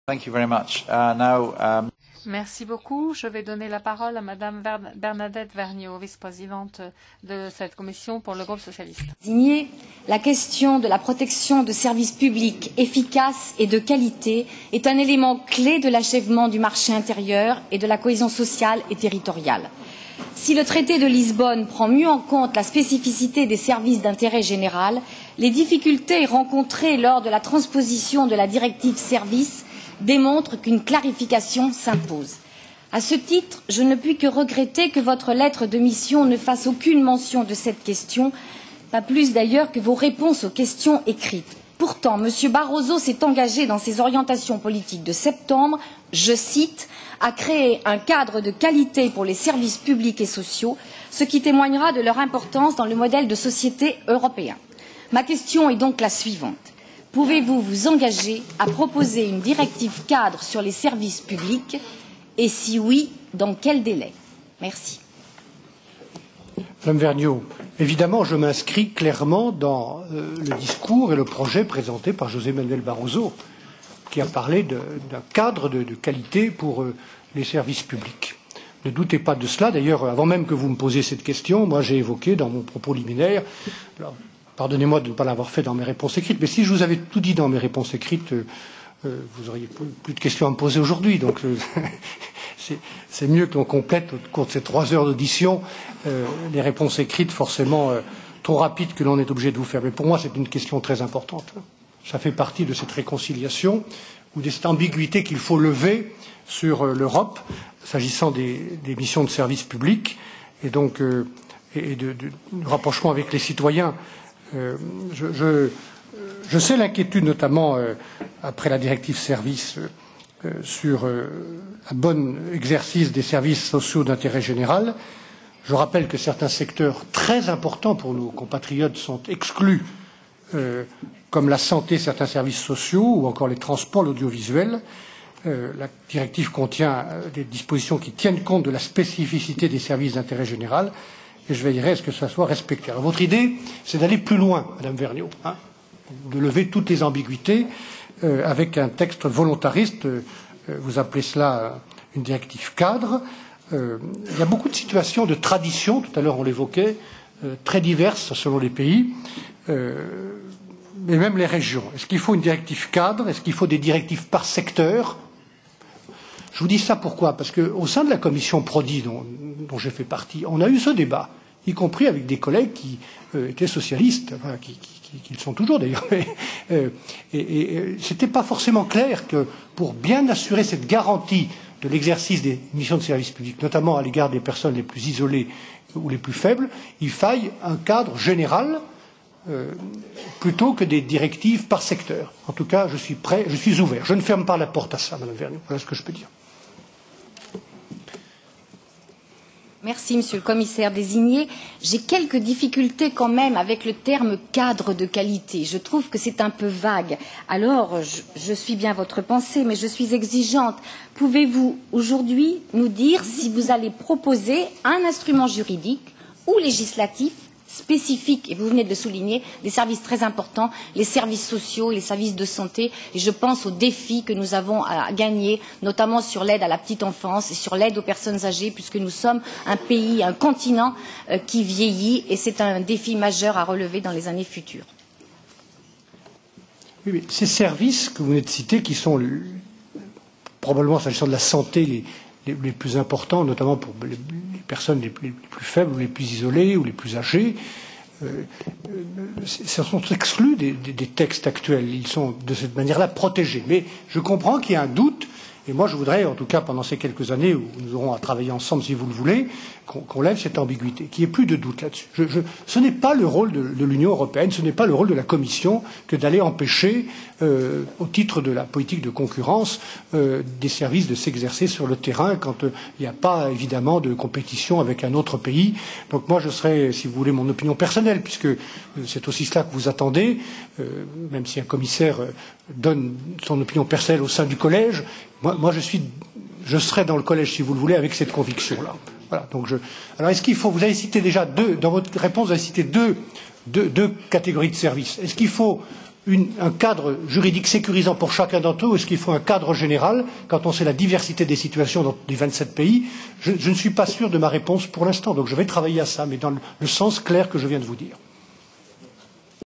Thank you very much. Merci beaucoup. Je vais donner la parole à Madame Bernadette Vergnaud, vice-présidente de cette commission pour le groupe socialiste. La question de la protection de services publics efficaces et de qualité est un élément clé de l'achèvement du marché intérieur et de la cohésion sociale et territoriale. Si le traité de Lisbonne prend mieux en compte la spécificité des services d'intérêt général, les difficultés rencontrées lors de la transposition de la directive services démontrent qu'une clarification s'impose. À ce titre, je ne puis que regretter que votre lettre de mission ne fasse aucune mention de cette question, pas plus d'ailleurs que vos réponses aux questions écrites. Pourtant, M. Barroso s'est engagé dans ses orientations politiques de septembre, je cite, à créer un cadre de qualité pour les services publics et sociaux, ce qui témoignera de leur importance dans le modèle de société européen. Ma question est donc la suivante. Pouvez-vous vous engager à proposer une directive cadre sur les services publics et si oui, dans quel délai? Merci. Madame Vergnaud, évidemment, je m'inscris clairement dans le discours et le projet présenté par José Manuel Barroso, qui a parlé d'un cadre de qualité pour les services publics. Ne doutez pas de cela. D'ailleurs, avant même que vous me posiez cette question, moi j'ai évoqué dans mon propos liminaire, pardonnez-moi de ne pas l'avoir fait dans mes réponses écrites, mais si je vous avais tout dit dans mes réponses écrites, vous auriez plus de questions à me poser aujourd'hui. Donc c'est mieux que l'on complète au cours de ces 3 heures d'audition les réponses écrites forcément trop rapides que l'on est obligé de vous faire. Mais pour moi, c'est une question très importante. Ça fait partie de cette réconciliation ou de cette ambiguïté qu'il faut lever sur l'Europe, s'agissant des missions de service public et donc et du rapprochement avec les citoyens. Je sais l'inquiétude, notamment après la directive service, sur un bon exercice des services sociaux d'intérêt général. Je rappelle que certains secteurs très importants pour nos compatriotes sont exclus, comme la santé, certains services sociaux ou encore les transports, l'audiovisuel. La directive contient des dispositions qui tiennent compte de la spécificité des services d'intérêt général et je veillerai à ce que ça soit respecté. Alors, votre idée, c'est d'aller plus loin, Madame Vergnaud, de lever toutes les ambiguïtés avec un texte volontariste. Vous appelez cela une directive cadre. Il y a beaucoup de situations de tradition, tout à l'heure on l'évoquait, très diverses selon les pays, mais même les régions. Est-ce qu'il faut une directive cadre? Est-ce qu'il faut des directives par secteur? Je vous dis ça pourquoi? Parce qu'au sein de la commission Prodi, dont j'ai fait partie, on a eu ce débat, y compris avec des collègues qui étaient socialistes, enfin, qui le sont toujours d'ailleurs. Et c'était pas forcément clair que pour bien assurer cette garantie de l'exercice des missions de service public, notamment à l'égard des personnes les plus isolées ou les plus faibles, il faille un cadre général plutôt que des directives par secteur. En tout cas, je suis prêt, je suis ouvert. Je ne ferme pas la porte à ça, Madame Vergnaud. Voilà ce que je peux dire. Merci, Monsieur le Commissaire désigné. J'ai quelques difficultés quand même avec le terme cadre de qualité. Je trouve que c'est un peu vague. Alors, je suis bien votre pensée, mais je suis exigeante. Pouvez-vous aujourd'hui nous dire si vous allez proposer un instrument juridique ou législatif spécifiques, et vous venez de le souligner, des services très importants, les services sociaux et les services de santé. Et je pense aux défis que nous avons à gagner, notamment sur l'aide à la petite enfance et sur l'aide aux personnes âgées, puisque nous sommes un pays, un continent qui vieillit, et c'est un défi majeur à relever dans les années futures. Oui, mais ces services que vous venez de citer, qui sont probablement, s'agissant de la santé, les plus importants, notamment pour les personnes les plus faibles ou les plus isolées ou les plus âgées, sont exclus des textes actuels. Ils sont de cette manière-là protégés. Mais je comprends qu'il y a un doute, et moi je voudrais, en tout cas pendant ces quelques années où nous aurons à travailler ensemble, si vous le voulez, qu'on lève cette ambiguïté, qu'il n'y ait plus de doute là-dessus. Ce n'est pas le rôle de l'Union européenne, ce n'est pas le rôle de la Commission que d'aller empêcher, au titre de la politique de concurrence, des services de s'exercer sur le terrain quand il n'y a pas évidemment de compétition avec un autre pays. Donc moi je serais, si vous voulez, mon opinion personnelle, puisque c'est aussi cela que vous attendez, même si un commissaire donne son opinion personnelle au sein du collège, moi je serai dans le collège, si vous le voulez, avec cette conviction-là. Voilà, donc alors est-ce qu'il faut, vous avez cité déjà dans votre réponse, vous avez cité deux catégories de services. Est-ce qu'il faut un cadre juridique sécurisant pour chacun d'entre eux ou est-ce qu'il faut un cadre général quand on sait la diversité des situations dans les 27 pays? Je ne suis pas sûr de ma réponse pour l'instant, donc je vais travailler à ça, mais dans le sens clair que je viens de vous dire.